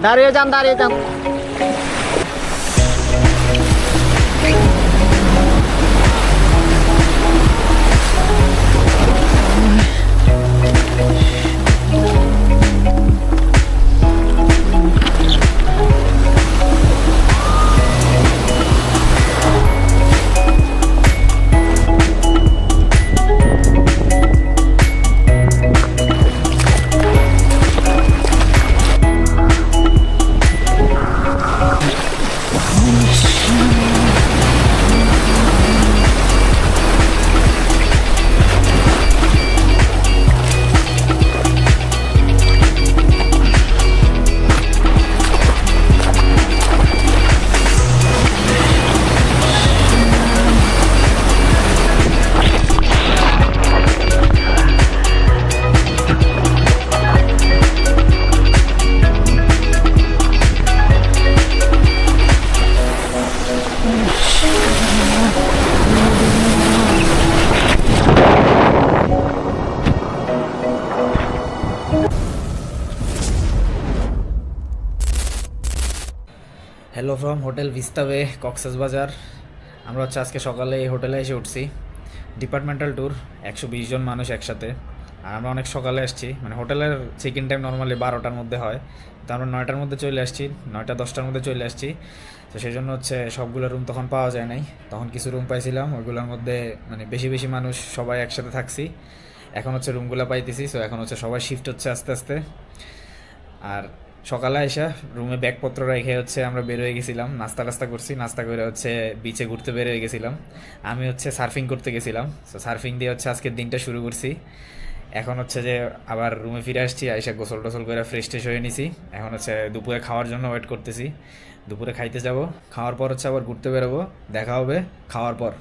দাঁড়িয়ে যান, দাঁড়িয়ে যান। হ্যালো ফ্রম হোটেল ভিস্তা বে কক্সবাজার। আমরা হচ্ছে আজকে সকালে এই হোটেলে এসে উঠছি। ডিপার্টমেন্টাল ট্যুর, 120 জন মানুষ একসাথে। আর আমরা অনেক সকালে আসছি, মানে হোটেলের চেক ইন টাইম নর্মালি 12টার মধ্যে হয়, তো আমরা 9টার মধ্যে চলে আসছি, 9-10টার মধ্যে চলে আসছি। তো সেই জন্য হচ্ছে সবগুলো রুম তখন পাওয়া যায় নাই, তখন কিছু রুম পাইছিলাম, ওইগুলোর মধ্যে মানে বেশি বেশি মানুষ সবাই একসাথে থাকছি। এখন হচ্ছে রুমগুলো পাইতেছি, সো এখন হচ্ছে সবাই শিফট হচ্ছে আস্তে আস্তে। আর সকালে এসে রুমে ব্যাগপত্র রেখে হচ্ছে আমরা বের হয়ে গেছিলাম, নাস্তা টাস্তা করছি, নাস্তা করে হচ্ছে বিচে ঘুরতে বের হয়ে গেছিলাম। আমি হচ্ছে সার্ফিং করতে গেছিলাম, সো সার্ফিং দিয়ে হচ্ছে আজকের দিনটা শুরু করছি। এখন হচ্ছে যে আবার রুমে ফিরে আসছি, আইসা গোসল টোসল করে ফ্রেশ ট্রেশ হয়ে নিছি। এখন হচ্ছে দুপুরে খাওয়ার জন্য ওয়েট করতেছি, দুপুরে খাইতে যাব, খাওয়ার পর হচ্ছে আবার ঘুরতে বেরোবো। দেখা হবে খাওয়ার পর।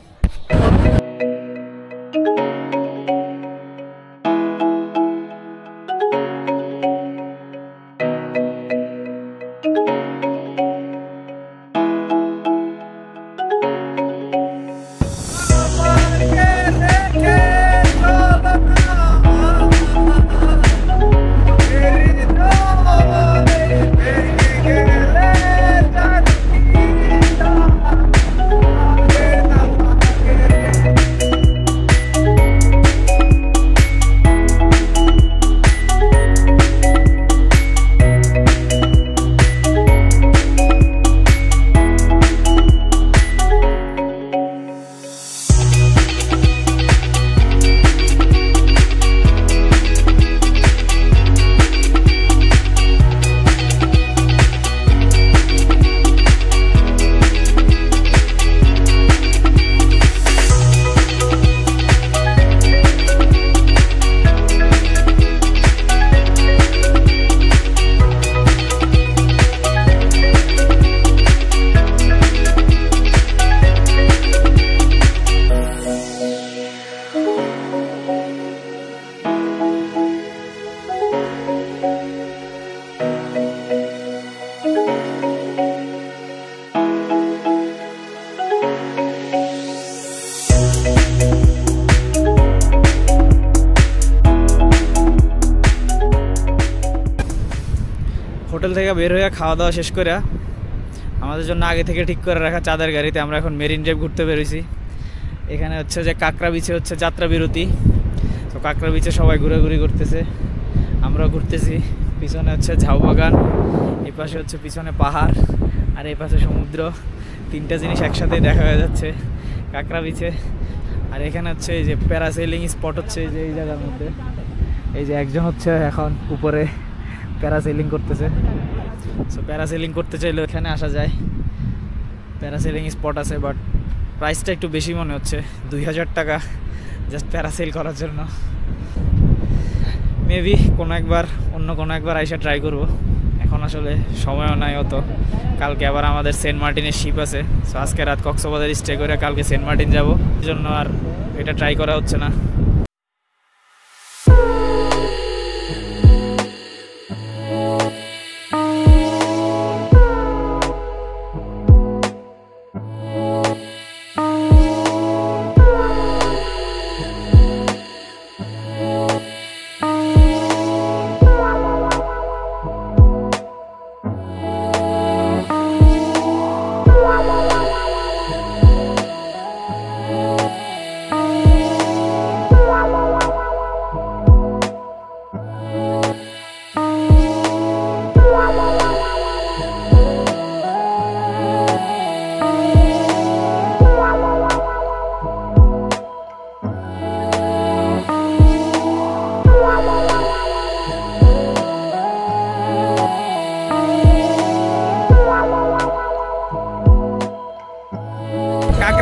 হোটেল থেকে বের হয়ে খাওয়া দাওয়া শেষ করে আমাদের জন্য আগে থেকে ঠিক করে রাখা চাঁদের গাড়িতে আমরা এখন মেরিন ড্রাইভ ঘুরতে বেরোইছি। এখানে হচ্ছে যে কাঁকড়া বিচে হচ্ছে যাত্রা বিরতি, তো কাঁকড়া বিচে সবাই ঘোরাঘুরি করতেছে, আমরাও ঘুরতেছি। পিছনে হচ্ছে ঝাউ বাগান, এই পাশে হচ্ছে পিছনে পাহাড়, আর এই পাশে সমুদ্র। তিনটা জিনিস একসাথেই দেখা হয়ে যাচ্ছে কাঁকড়া বিচে। আর এখানে হচ্ছে এই যে প্যারাসেলিং স্পট হচ্ছে এই যে এই জায়গার মধ্যে, এই যে একজন হচ্ছে এখন উপরে প্যারাসেলিং করতেছে। সো প্যারাসেলিং করতে চাইলে এখানে আসা যায়, প্যারাসেলিং স্পট আছে, বাট প্রাইসটা একটু বেশি মনে হচ্ছে, 2000 টাকা জাস্ট প্যারাসেল করার জন্য। মেবি অন্য কোনো একবার আইসা ট্রাই করব, এখন আসলে সময়ও নাই অত। কালকে আবার আমাদের সেন্ট মার্টিনের শিপ আছে, সো আজকে রাত কক্সবাজার স্টে করে কালকে সেন্ট মার্টিন যাব, এই জন্য আর এটা ট্রাই করা হচ্ছে না।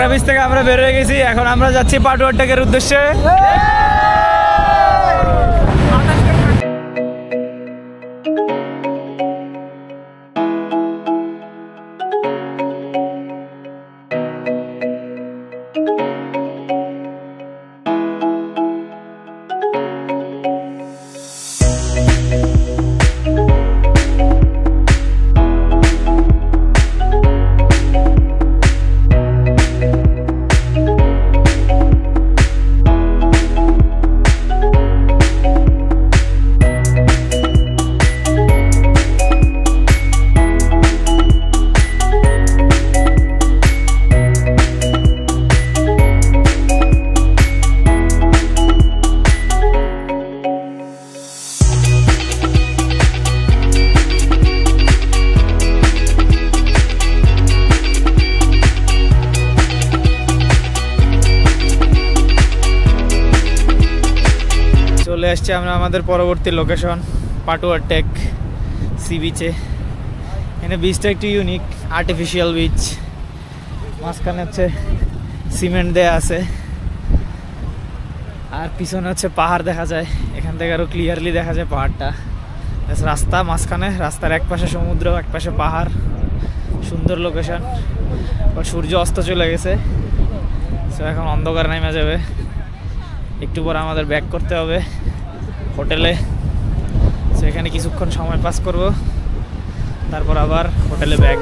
কাঁকড়া বীচ থেকে আমরা বের হয়ে গেছি, এখন আমরা যাচ্ছি পাটুয়া টেকের উদ্দেশ্যে। চলে আসছি আমরা আমাদের পরবর্তী লোকেশন পাটুয়া টেক সি বিচে। এখানে বিচটা একটু ইউনিক, আর্টিফিশিয়াল বিচ, মাঝখানে হচ্ছে সিমেন্ট দেয়া আছে, আর পিছনে হচ্ছে পাহাড় দেখা যায়। এখান থেকে আরও ক্লিয়ারলি দেখা যায় পাহাড়টা। রাস্তা মাঝখানে, রাস্তার এক পাশে সমুদ্র, এক পাশে পাহাড়, সুন্দর লোকেশন। বাট সূর্য অস্ত চলে গেছে, সো এখন অন্ধকার নেমে যাবে। একটু পর আমাদের ব্যাক করতে হবে হোটেলে। সো এখানে কিছুক্ষণ সময় পাস করব, তারপর আবার হোটেলে ব্যাক।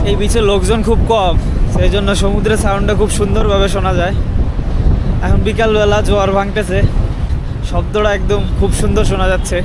এই বিচে লোকজন খুব কম, সেই জন্য সমুদ্রের সাউন্ডটা খুব সুন্দরভাবে শোনা যায়। এখন বিকালবেলা জোয়ার ভাঙতেছে, শব্দটা একদম খুব সুন্দর শোনা যাচ্ছে।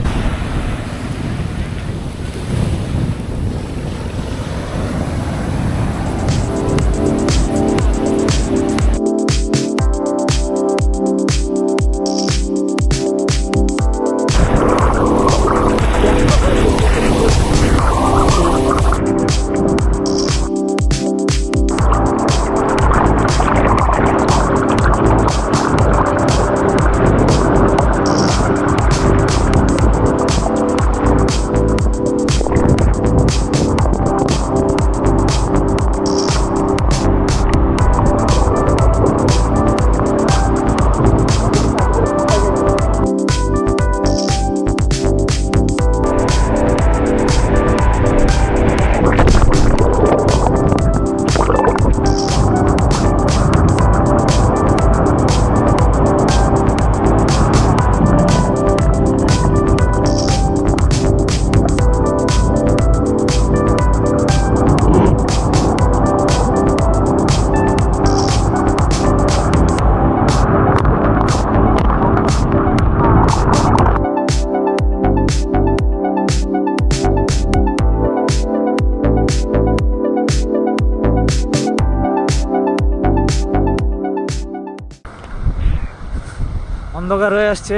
অন্ধকার হয়ে আসছে,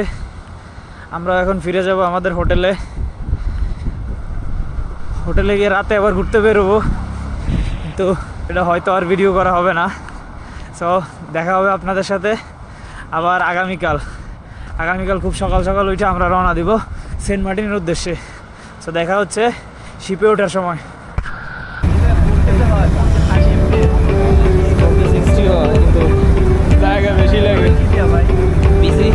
আমরা এখন ফিরে যাব আমাদের হোটেলে। হোটেলে গিয়ে রাতে আবার ঘুরতে বেরোবো, কিন্তু এটা হয়তো আর ভিডিও করা হবে না। সো দেখা হবে আপনাদের সাথে আবার আগামীকাল খুব সকাল সকাল উঠে আমরা রওনা দিব সেন্ট মার্টিনের উদ্দেশ্যে। সো দেখা হচ্ছে শিপে ওঠার সময়। কিন্তু জায়গা বেশি লাগে, বিসি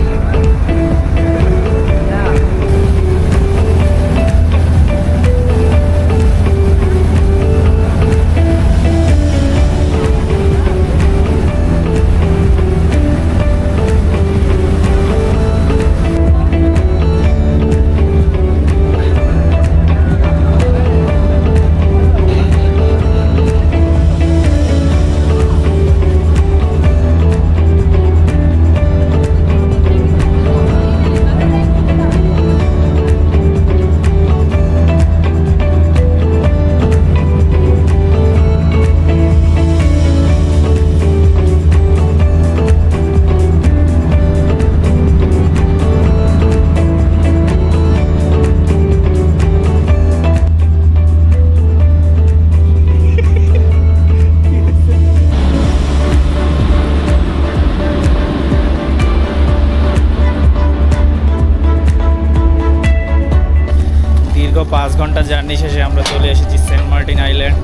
5 ঘন্টা জার্নি শেষে আমরা চলে এসেছি সেন্ট মার্টিন আইল্যান্ড।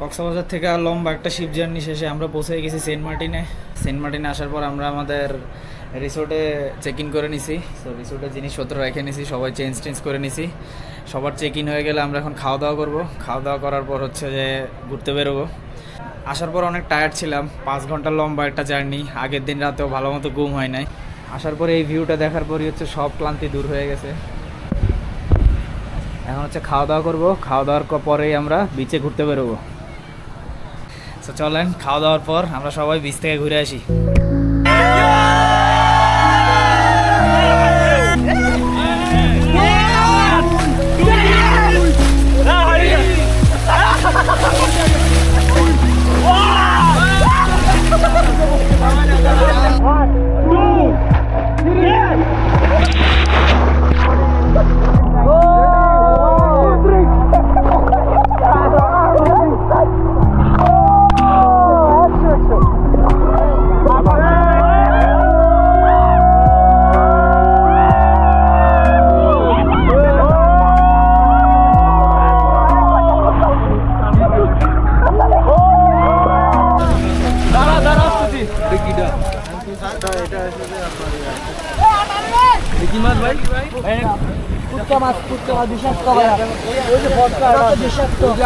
কক্সবাজার থেকে আর লম্বা একটা শিপ জার্নি শেষে আমরা পৌঁছে গেছি সেন্ট মার্টিনে। সেন্ট মার্টিনে আসার পর আমরা আমাদের রিসোর্টে চেক ইন করে নিছি। সো রিসোর্টের জিনিসপত্র রেখে নিছি, সবাই চেঞ্জ করে নিছি। সবার চেক ইন হয়ে গেলে আমরা এখন খাওয়া দাওয়া করবো। খাওয়া দাওয়া করার পর হচ্ছে যে ঘুরতে বেরোবো। আসার পর অনেক টায়ার্ড ছিলাম, 5 ঘন্টার লম্বা একটা জার্নি। আগের দিন রাতেও ভালো মতো ঘুম হয় নাই। আসার পরে এই ভিউটা দেখার পরই হচ্ছে সব ক্লান্তি দূর হয়ে গেছে। এখন হচ্ছে খাওয়া দাওয়া করবো। খাওয়া দাওয়ার পরেই আমরা বিচে ঘুরতে বেরোবো। তো চলেন, খাওয়া দাওয়ার পর আমরা সবাই বিচ থেকে ঘুরে আসি।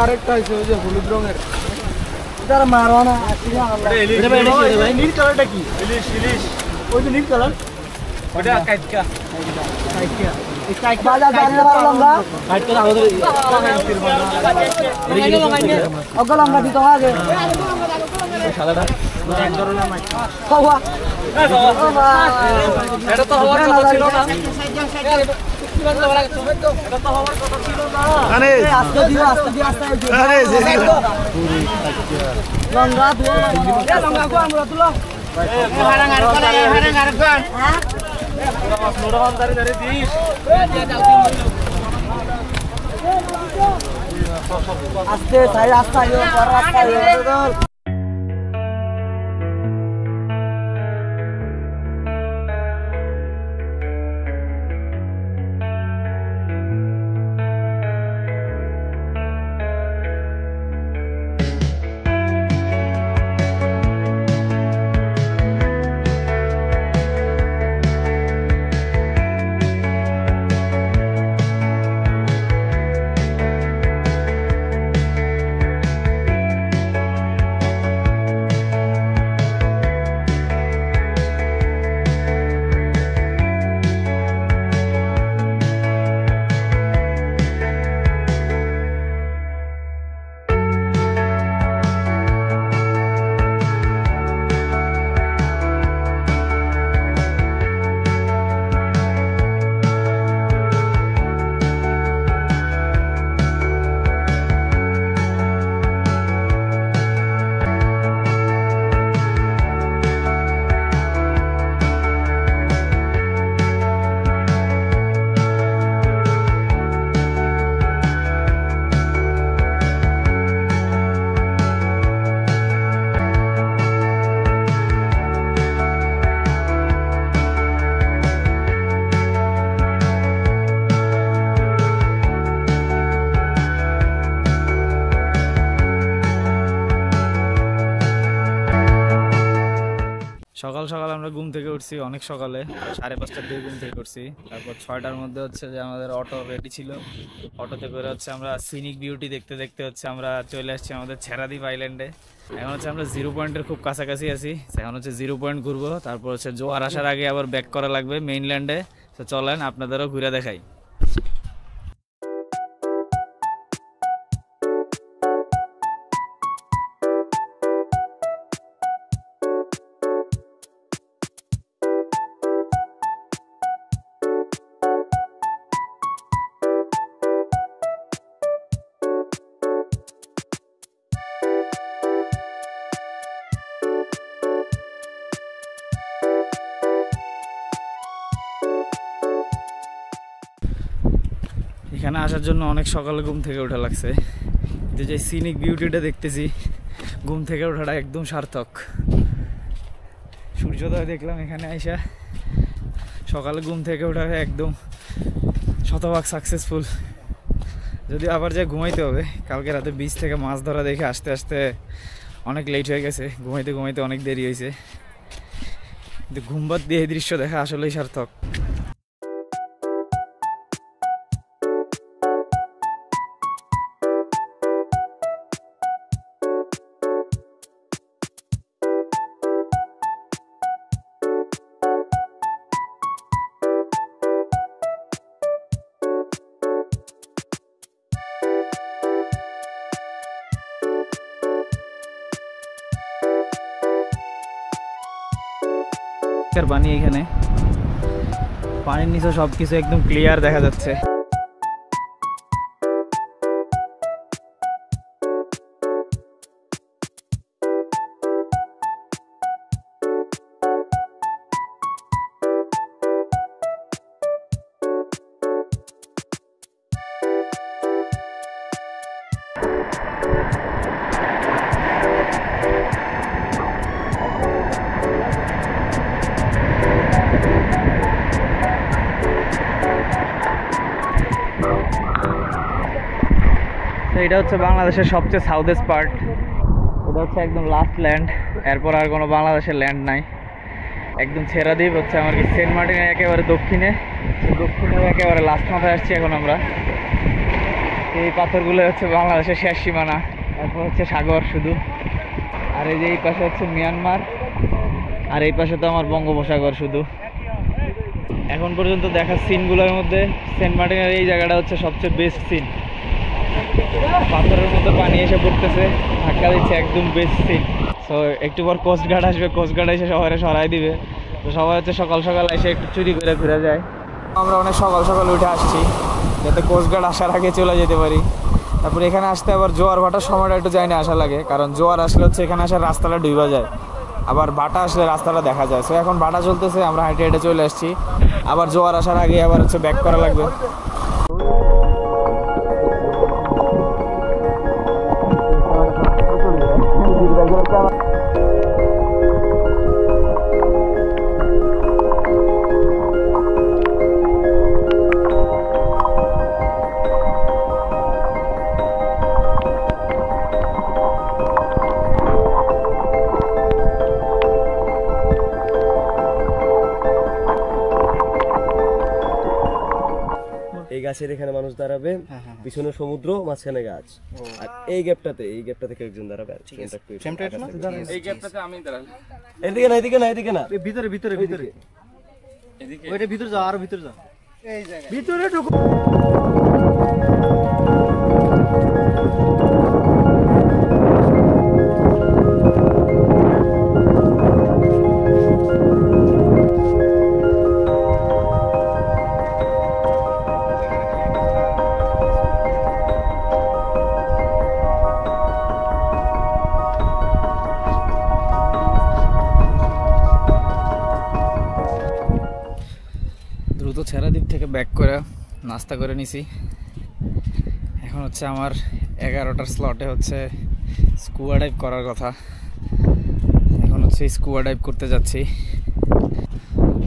আরেকটা আছে ওই যে হলুদ রঙের, মারো না নীল কালারটা কি? ইলিশ ইলিশ, ওই যে নীল কালার ওটা কাইটকা বাজার দাঁড়িয়ে পারলাম না কাইটকা আমাদের অগল আমরা দিতে হবে সাদাটা এক ধরনের মাছ খাওয়া। এটা তো হওয়ার কথা ছিল না, আস্তে দিও আস্তে দিও আস্তে লঙ্গা দিও লঙ্গা কো আমরা তুলো হারাং আর কোন হারাং আর কোন নোরা বাম দাঁড়ি দাঁড়ি দিস আস্তে তাই রাস্তা আইও পর রাস্তা আইও। সকাল সকাল আমরা ঘুম থেকে উঠছি, অনেক সকালে 5:30টার দিকে ঘুম থেকে উঠছি। তারপর 6টার মধ্যে হচ্ছে যে আমাদের অটো রেডি ছিল। অটোতে করে হচ্ছে আমরা সিনিক বিউটি দেখতে দেখতে হচ্ছে আমরা চলে আসছি আমাদের ছেড়াদ্বীপ আইল্যান্ডে। এখন হচ্ছে আমরা 0 পয়েন্টের খুব কাছাকাছি আছি। এখন হচ্ছে 0 পয়েন্ট ঘুরবো, তারপর হচ্ছে জোয়ার আসার আগে আবার ব্যাক করা লাগবে মেইনল্যান্ডে। তো চলেন আপনাদেরও ঘুরে দেখাই। এখানে আসার জন্য অনেক সকালে ঘুম থেকে ওঠা লাগছে, কিন্তু যে সিনিক বিউটিটা দেখতেছি ঘুম থেকে ওঠাটা একদম সার্থক। সূর্যোদয় দেখলাম এখানে আইসা। সকালে ঘুম থেকে ওঠা একদম শতভাগ সাকসেসফুল। যদি আবার যা ঘুমাইতে হবে, কালকে রাতে বিচ থেকে মাছ ধরা দেখে আসতে আসতে অনেক লেট হয়ে গেছে, ঘুমাইতে ঘুমাইতে অনেক দেরি হয়েছে, কিন্তু ঘুম বাদ দিয়ে এই দৃশ্য দেখা আসলেই সার্থক। পানি এখানে, পানির নিচে সবকিছু একদম ক্লিয়ার দেখা যাচ্ছে। এটা হচ্ছে বাংলাদেশের সবচেয়ে সাউথেস্ট পার্ট, এটা হচ্ছে একদম লাস্ট ল্যান্ড, এরপর আর কোনো বাংলাদেশের ল্যান্ড নাই। একদম ছেড়া দ্বীপ হচ্ছে আমার কি সেন্ট মার্টিনের একেবারে দক্ষিণে, একেবারে লাস্ট মাথায় আসছি এখন আমরা। এই পাথরগুলো হচ্ছে বাংলাদেশের শেষ সীমানা, এরপর হচ্ছে সাগর শুধু। আর এই যে এই পাশে হচ্ছে মিয়ানমার, আর এই পাশে তো আমার বঙ্গোপসাগর শুধু। এখন পর্যন্ত দেখা সিনগুলোর মধ্যে সেন্ট মার্টিনের এই জায়গাটা হচ্ছে সবচেয়ে বেস্ট সিন। পাথরের মধ্যে পানি এসে পড়তেছে, ধাক্কা দিচ্ছে, একদম বেস্ট সিন। তো একটু পর কোস্টগার্ড আসবে, কোস্টগার্ড এসে সবাই সরাই দিবে। তো সবাই হচ্ছে সকাল সকাল এসে একটু চুরি করে ঘুরে যায়। আমরা অনেক সকাল সকাল উঠে আসছি যাতে কোস্টগার্ড আসার আগে চলে যেতে পারি। তারপরে এখানে আসতে আবার জোয়ার ভাটার সময়টা একটু যাই না আসা লাগে, কারণ জোয়ার আসলে হচ্ছে এখানে আসার রাস্তাটা ডুবা যায়, আবার ভাটা আসলে রাস্তাটা দেখা যায়। তো এখন ভাটা চলতেছে, আমরা হেঁটে হেঁটে চলে আসছি। আবার জোয়ার আসার আগে আবার হচ্ছে ব্যাক করা লাগবে। এই গাছের এখানে মানুষ দাঁড়াবে, পিছনে সমুদ্র, মাঝখানে গাছ, আর এই গ্যাপটা থেকে একজন দাঁড়াবে। এই গ্যাপটাতে আমি দাঁড়াবো। এদিকে না, এদিকে না, এদিকে না, ভিতরে ভিতরে ভিতরে, এদিকে ওইটা ভিতরে যাও, আরো ভিতরে যাও, এই জায়গায় ভিতরে ঢুকো। ছেড়া দ্বীপ থেকে ব্যাক করে নাস্তা করে নিছি। এখন হচ্ছে আমার 11টার স্লটে হচ্ছে স্কুবা ডাইভ করার কথা। এখন হচ্ছে স্কুবা ডাইভ করতে যাচ্ছি।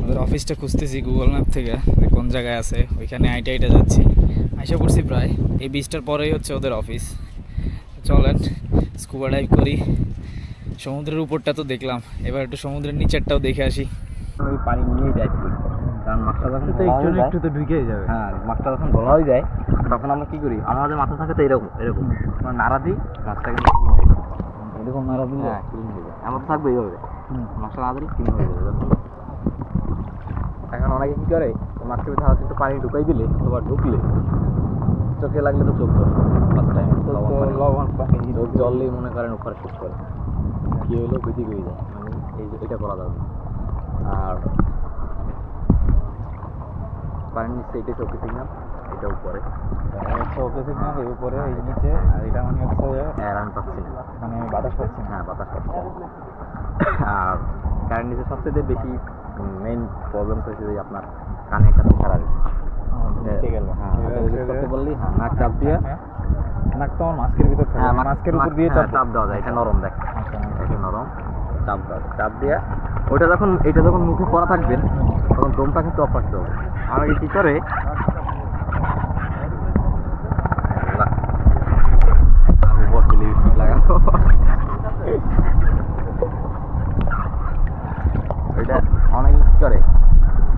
ওদের অফিসটা খুঁজতেছি গুগল ম্যাপ থেকে, কোন জায়গায় আছে, ওইখানে আইটা যাচ্ছি। আইসা পড়ছি প্রায়, এই বিচটার পরেই হচ্ছে ওদের অফিস। চলেন স্কুবা ডাইভ করি। সমুদ্রের উপরটা তো দেখলাম, এবার একটু সমুদ্রের নিচেরটাও দেখে আসি। ওই পানি নিয়েই ডাইভ করি, কারণ মাছটা যখন একটু তো ঢুকেই যাবে। হ্যাঁ, মাছটা যখন বলা হয়ে যায় তখন আমরা কি করি, আমাদের মাথা থাকে তো এরকম এরকম আমরা নাড়া দিই, মাছটা কিন্তু এরকম নাড়া দিলে ক্লিন হয়ে যায়। আমার তো থাকবে এইভাবে, মাছটা না দিলে ক্লিন হয়ে যাবে। এখন অনেকে কী করে, মাছটা ভিতরে হালকা একটু পানি ঢুকাই দিলে অথবা ঢুকলে চোখে লাগলে তো চোখ ধরে, ফার্স্ট টাইম লবণ পানি চোখ জললেই মনে করেন উপরে শুট করে, কী হলো বেদিক হয়ে যায়। মানে এটা করা যাবে। আর পানির নিচে এটা চোখে সিগনাল, এটা উপরে চোখে সিগনাল, এই উপরে এই নিচে, আর এটা মানে হচ্ছে আমি পাচ্ছি না, মানে আমি বাতাস পাচ্ছি না। হ্যাঁ, বাতাস পাচ্ছি। আর কারেন্ট নিচে সবচেয়ে বেশি মেইন প্রবলেম হয়েছে যে আপনার কানে একটা সারা নিচে গেল। হ্যাঁ, করতে বললি নাক চাপ দিয়ে, নাক তো আমার মাস্কের ভিতর থাকে, মাস্কের উপর দিয়ে চাপ দেওয়া যায়। এটা নরম, দেখ এটা নরম, চাপ দাও, চাপ দিয়ে ওইটা যখন এটা যখন মুখে পড়া থাকবেন তখন দমটা কিন্তু অফ রাখতে হবে। আমরা কি করে লাগাবো ওইটা অনেক করে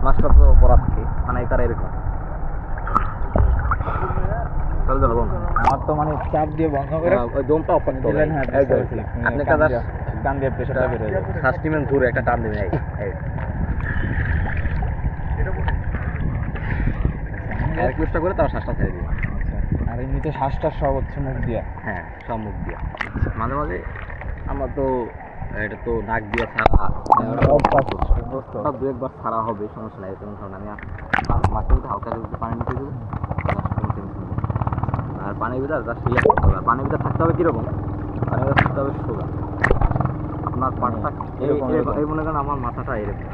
মাছটা তো পড়া থাকে মানে তারা এরকম আমার তো মানে চাপ দিয়ে বন্ধ করে ওই দমটা অফ করতে হবে। আপনি কাদা কান দিয়ে প্রেশারটা বের হয়ে যাবে। শ্বাস নিবেন ঘুরে একটা টান দিবেন এক চেষ্টা করে তার শ্বাসটা ছেড়ে দিবেন। আর এমনিতে শ্বাসটা সব হচ্ছে মুখ দিয়ে। হ্যাঁ সব মুখ দিয়ে। মাঝে মাঝে আমরা তো এটা তো নাক দিয়ে ছাড়া সব দু একবার ছাড়া হবে, সমস্যা নাই। তেমন ধরুন আমি মাকে হালকা করে পানি নিতে দেবো আর পানির ভিতরে জাস্ট রিল্যাক্স করতে হবে। পানির ভিতরে থাকতে হবে কীরকম, পানির ভিতরে থাকতে হবে সোজা। আপনার পাটা এই মনে করেন আমার মাথাটা এরকম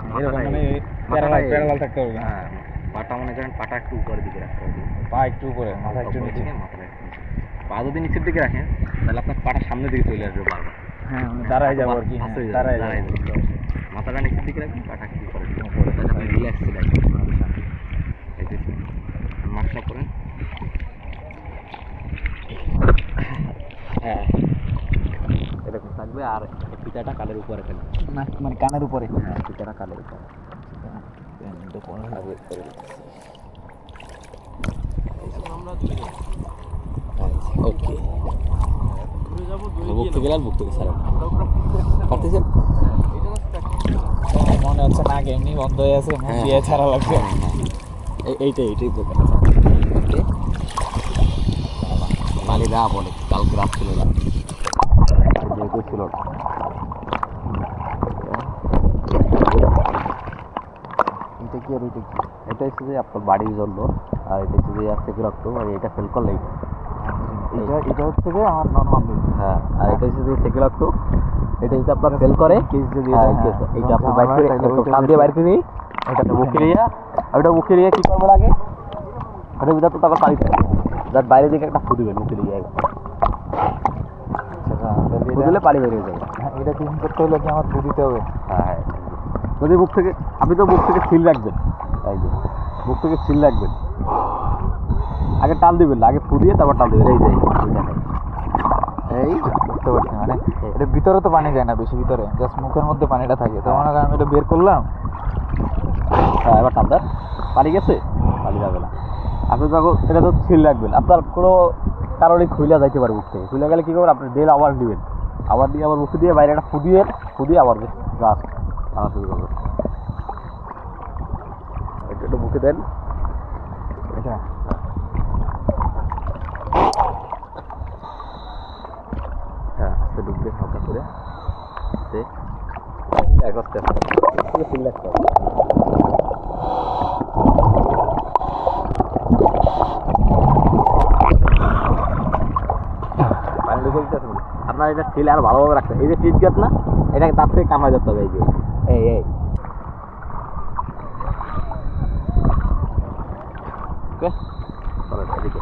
প্যারালাল থাকতে হবে। হ্যাঁ পাটা মনে করেন পাটা একটু উপরের দিকে রাখতে হবে, পা একটু উপরে, মাথা একটু নিচে। মাথাটা একটু নিচে। পা যদি নিচের দিকে রাখেন তাহলে আপনার পাটা সামনের দিকে চলে আসবে বারবার। হ্যাঁ দাঁড়ায় যাবো আর কি, দাঁড়ায় যাবো। মাথাটা নিচের দিকে রাখবেন, পাটা একটু উপরে তাহলে আপনি রিল্যাক্স ফিল আসবে। মাস্কটা করেন। হ্যাঁ এরকম থাকবে আর পিঠাটা কালের উপরে ফেলবে, মানে কানের উপরে। হ্যাঁ পিঠাটা কালের উপরে। ওকে বুক থেকে গেলাম, বুক থেকে ছাড়া পারতেছেন। মনে হচ্ছে না এমনি বন্ধ হয়ে আছে, মুখ দিয়ে ছাড়া লাগবে। এইটাই পানি দেওয়া বলে কালকে রাত ছিল না যেহেতু ছিল না। এটা কি আর এটা কি, এটা হচ্ছে যে আপনার বাড়ির জন্য, আর এটা হচ্ছে যে সেকেন্ড অক্টোবর, আর এটা ফেল করলে এটা হচ্ছে যে আমার নর্মাল। হ্যাঁ আর এটা হচ্ছে যে সেকেন্ড অক্টোবর, এটা যদি আপনার ফেল করে এইটা আপনি বাইর করে টান দিয়ে বাইর করে এটা বুকে নিয়ে, ওইটা বুকে নিয়ে কী করবো আগে ওটার ভিতরে তো তারপর পানি থাকে, যার বাইরের দিকে একটা ফু দিবেন বুকে নিয়ে, ফু দিলে পানি বেরিয়ে যাবে। এটা ক্লিন করতে হলে কি আমার ফু দিতে হবে? হ্যাঁ যদি বুক থেকে, আপনি তো বুক থেকে সিল রাখবেন, এই যে বুক থেকে সিল রাখবেন, আগে টান দিবেন না, আগে ফু দিয়ে তারপর টান দেবেন। এই বুঝতে পারছি, মানে এটা ভিতরে তো পানি যায় না বেশি, ভিতরে জাস্ট মুখের মধ্যে পানিটা থাকে। তো মনে করেন আমি এটা বের করলাম, হ্যাঁ এবার টান দেন, পানি গেছে, পানি যাবে না। আপনি যখন এটা তো সিল রাখবেন, আপনার কোনো কারণে খুইলা যাইতে পারে বুক থেকে, খুইলা গেলে কী করবেন আপনি ডেল আবার দিবেন, আবার দিয়ে আবার মুখে দিয়ে বাইরে একটা ফু দিয়ে আবার গাছ টানা শুরু করবেন। একটু মুখে দেন এটা হ্যাঁ আস্তে ডুববে হালকা করে আস্তে ফিল রাখতে হবে। পানি ঢুকে দিতে হবে। আপনার এটা সিল আর ভালোভাবে রাখতে হবে। এই যে টিট গাছ না, এটাকে তার থেকে কামাই যেতে হবে। এই যে এই ওকে চলো এদিকে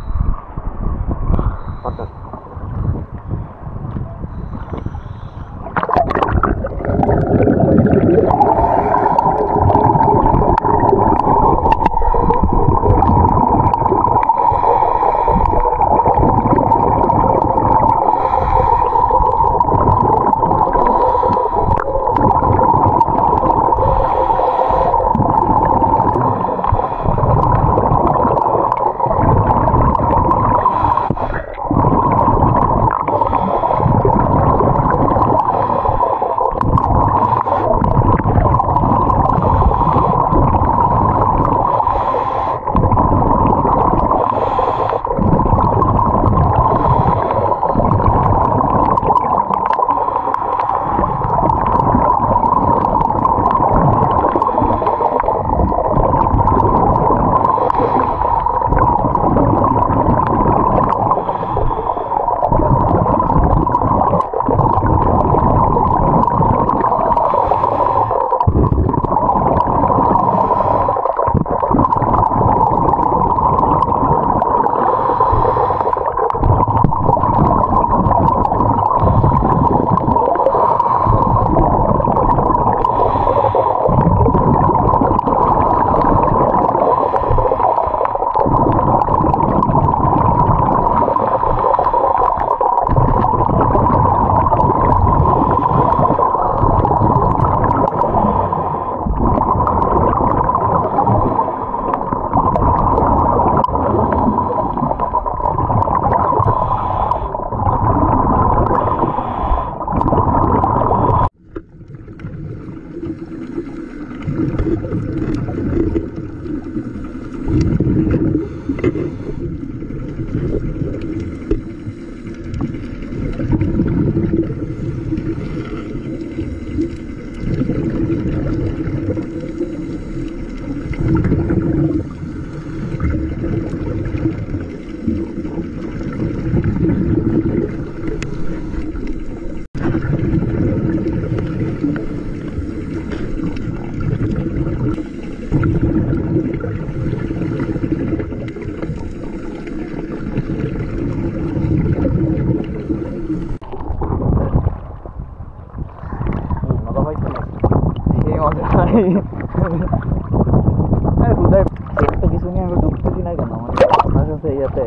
তো কিছু নিয়ে আমি ঢুকতেছি না কেন, আমার বাতাস আছে ইয়াতে,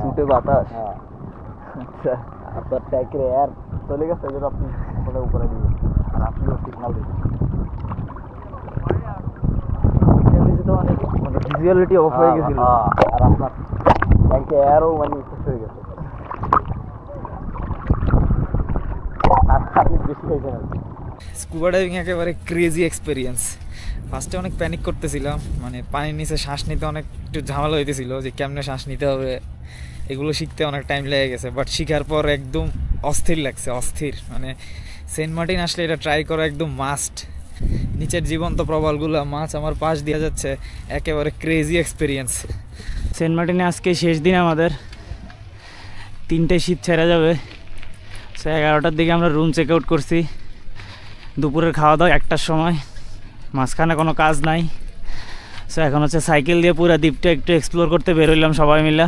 সুটে বাতাস। আচ্ছা, আপনার ট্যাকের এয়ার চলে গেছে, এবার আপনি ফোনে উপরে দিয়ে আর আপনিও সিগনাল দিচ্ছেন। তো অনেক মানে ভিজুয়ালিটি অফ হয়ে গেছিল, আর আপনার ট্যাঙ্কে এয়ারও মানে শেষ হয়ে গেছে। আপনি বেশি খাইছেন আর কি। স্কুবা ডাইভিং একেবারে ক্রেজি এক্সপিরিয়েন্স। ফার্স্টে অনেক প্যানিক করতেছিলাম, মানে পানির নিচে শ্বাস নিতে অনেক একটু ঝামেলা হইতেছিল, যে কেমনে শ্বাস নিতে হবে এগুলো শিখতে অনেক টাইম লেগে গেছে। বাট শিখার পর একদম অস্থির লাগছে, অস্থির। মানে সেন্ট মার্টিন আসলে এটা ট্রাই করা একদম মাস্ট। নিচের জীবন্ত প্রবালগুলো, মাছ আমার পাশ দিয়ে যাচ্ছে, একেবারে ক্রেজি এক্সপিরিয়েন্স। সেন্ট মার্টিনে আজকে শেষ দিন আমাদের, 3টে শীত ছেড়ে যাবে। সো 11টার দিকে আমরা রুম চেক আউট করছি। দুপুরের খাওয়া দাওয়া 1টার সময়, মাঝখানে কোনো কাজ নাই। সো এখন হচ্ছে সাইকেল দিয়ে পুরো দ্বীপটা একটু এক্সপ্লোর করতে বেরোইলাম সবাই মিলে।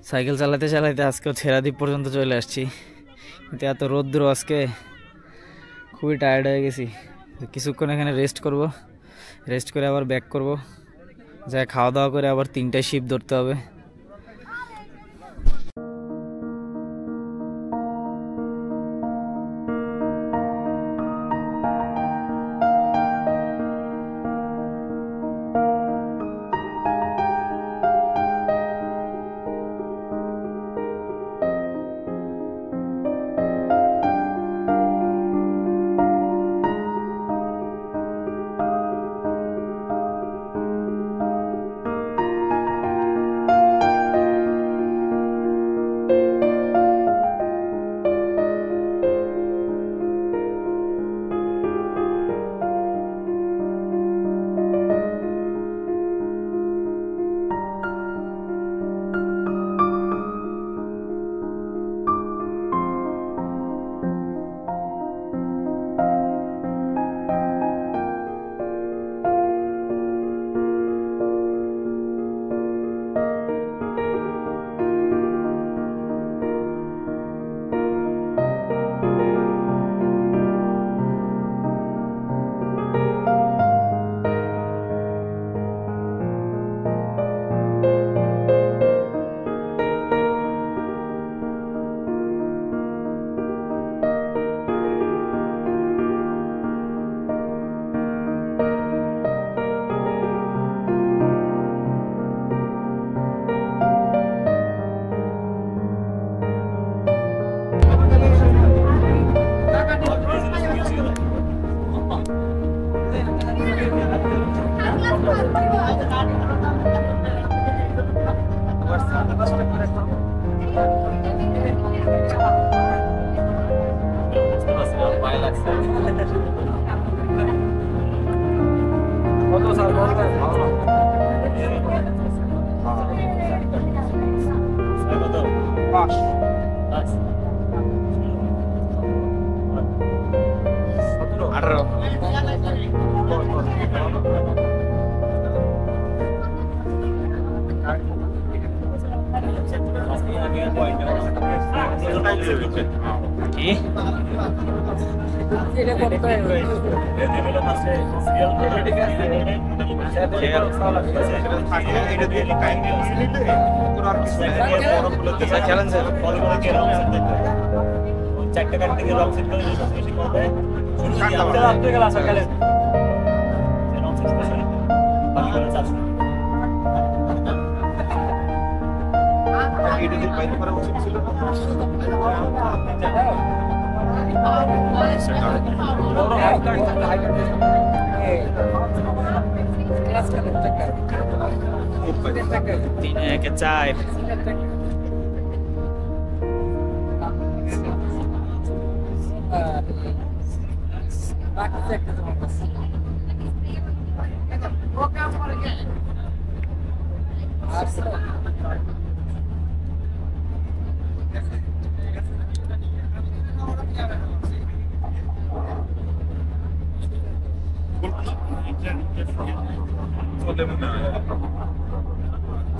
সাইকেল চালাতে চালাতে আজকেও ছেড়াদ্বীপ পর্যন্ত চলে আসছি, কিন্তু এত রোদ্র আজকে খুবই টায়ার্ড হয়ে গেছি। কিছুক্ষণ এখানে রেস্ট করব, রেস্ট করে আবার ব্যাক করব, যা খাওয়া দাওয়া করে আবার 3টায় শিপ ধরতে হবে।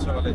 চলে